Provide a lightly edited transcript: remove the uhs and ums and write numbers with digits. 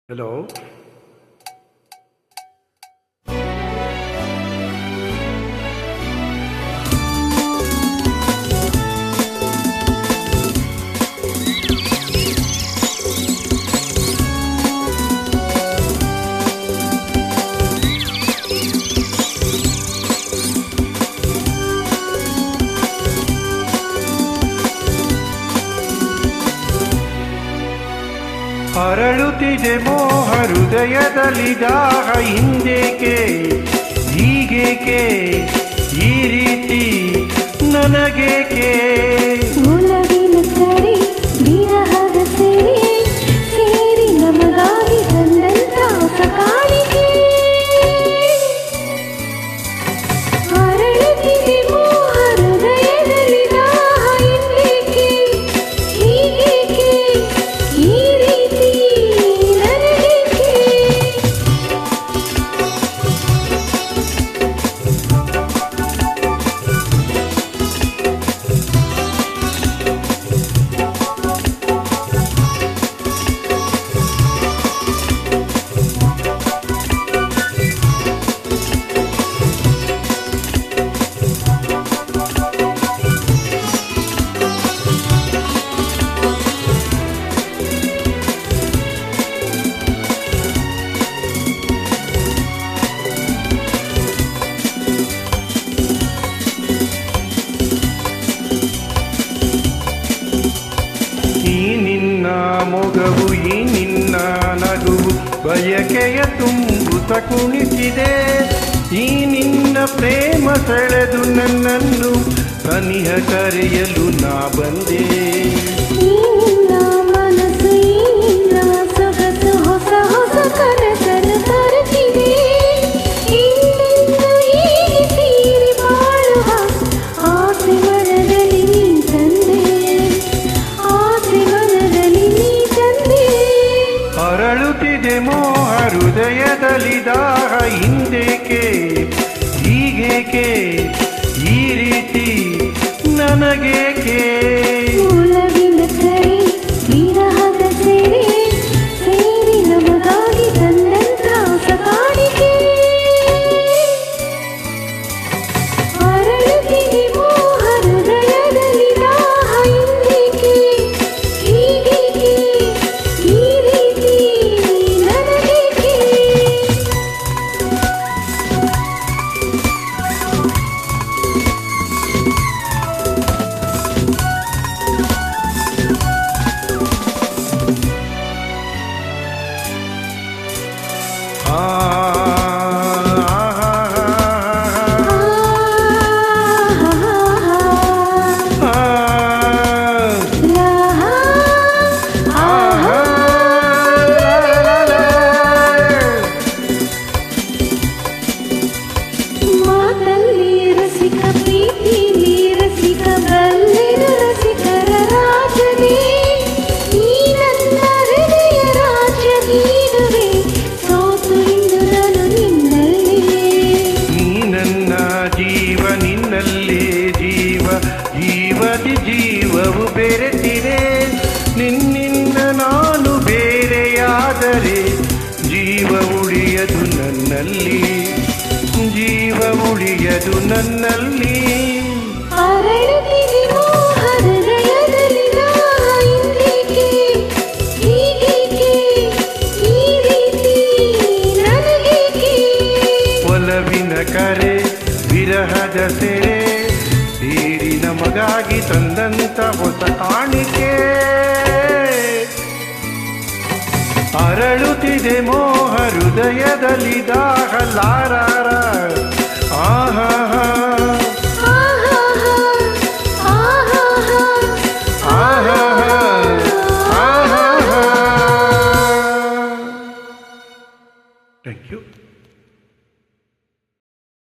Hello. ಅರಳುತ್ತಿದೆ ಮೋಹ ಹೃದಯದಲ್ಲಿ ದಾಹ ಹಿಂದೇಕೆ ಹೀಗೇಕೆ ಈ ರೀತಿ ನನಗೇಕೆ ಒಲವಿನ ಸರಿ ವಿರಹದ ಸರಿ ಸೇರಿ ನಮಗಾಗಿ ತಂದಂತ ಸಕಾಲಿಕೆ ಅರಳುತ್ತಿದೆ ಮೋಹ ಹೃದಯದಲ್ಲಿ ದಾಹ ಹಿಂದೇಕೆ ಹೀಗೇಕೆ ಈ ರೀತಿ ನನಗೇಕೆ ಮೊಗವು ಈ ನಿನ್ನ ನಗುವು ಬಯಕೆಯ ತುಂಬುತ್ತ ಕುಣಿಸಿದೆ ಈ ನಿನ್ನ ಪ್ರೇಮ ಸೆಳೆದು ನನ್ನನ್ನು ಸನಿಹ ಕರೆಯಲು ನಾ ಬಂದೆ ಮನಸ್ಸು ಈ ಸೊಗಸು ಹೊಸ ಹೊಸ ಕನಸನ್ನು ತರುತ್ತಿದೆ ಹೀಗೆ ಸೇರಿ ಬಾಳುವ ಆಸೆ ಮನದಲ್ಲಿ ನೀ ತಂದೆ ಆಸೆ ಮನದಲ್ಲಿ ನೀ ತಂದೆ ಅರಳುತ್ತಿದೆ ಮೋಹ ಹೃದಯದಲ್ಲಿ ದಾಹ ಹಿಂದೇಕೆ ಹೀಗೇಕೆ ಈ ರೀತಿ ನನಗೇಕೆ ಒಲವಿನ ಸರಿ ವಿರಹದ ಸೆರೆ ಸೇರಿ ನಮಗಾಗಿ ತಂದಂತ ಸಕಾಲಿಕೆ ಅರಳುತ್ತಿದೆ ಮೋಹ ಹೃದಯದಲ್ಲಿ ದಾಹ ಹಿಂದೇಕೆ ಹೀಗೇಕೆ ಈ ರೀತಿ ನನಗೇಕೆ ಮಾತಲ್ಲಿ ರಸಿಕ ಪ್ರೀತಿಲಿ ರಸಿಕ ಬಲ್ಲೆನು ರಸಿಕರ ರಾಜನೇ ಈ ನನ್ನ ಹೃದಯ ರಾಜ್ಯ ನೀಡುವೆ ಸೋತು ಇಂದು ನಾನು ನಿನ್ನಲ್ಲಿ ನೀ ನನ್ನ ಜೀವ ನಿನ್ನಲ್ಲೇ ಜೀವ ಜೀವದಿ ಜೀವವು ಬೆರೆತಿದೆ ನಿನ್ನಿಂದ ನಾನು ಬೇರೆಯಾದರೆ ಜೀವ ಉಳಿಯದು ನನ್ನಲ್ಲಿ ಜೀವ ಉಳಿಯದು ನನ್ನಲ್ಲಿ ಅರಳುತ್ತಿದೆ ಮೋಹ ಹೃದಯದಲ್ಲಿ ದಾಹ ಹಿಂದೇಕೆ ಹೀಗೇಕೆ ಈ ರೀತಿ ನನಗೇಕೆ ಒಲವಿನ ಕರೆ ವಿರಹದ ಸೆರೆ ಸೇರಿ ನಮಗಾಗಿ ತಂದಂತ ಹೊಸ ಕಾಣಿಕೆ ಅರಳುತ್ತಿದೆ ಮೋಹ ಹೃದಯದಲ್ಲಿ ದಾಹ ಲಾರಾರ ಆಹಾ Thank you.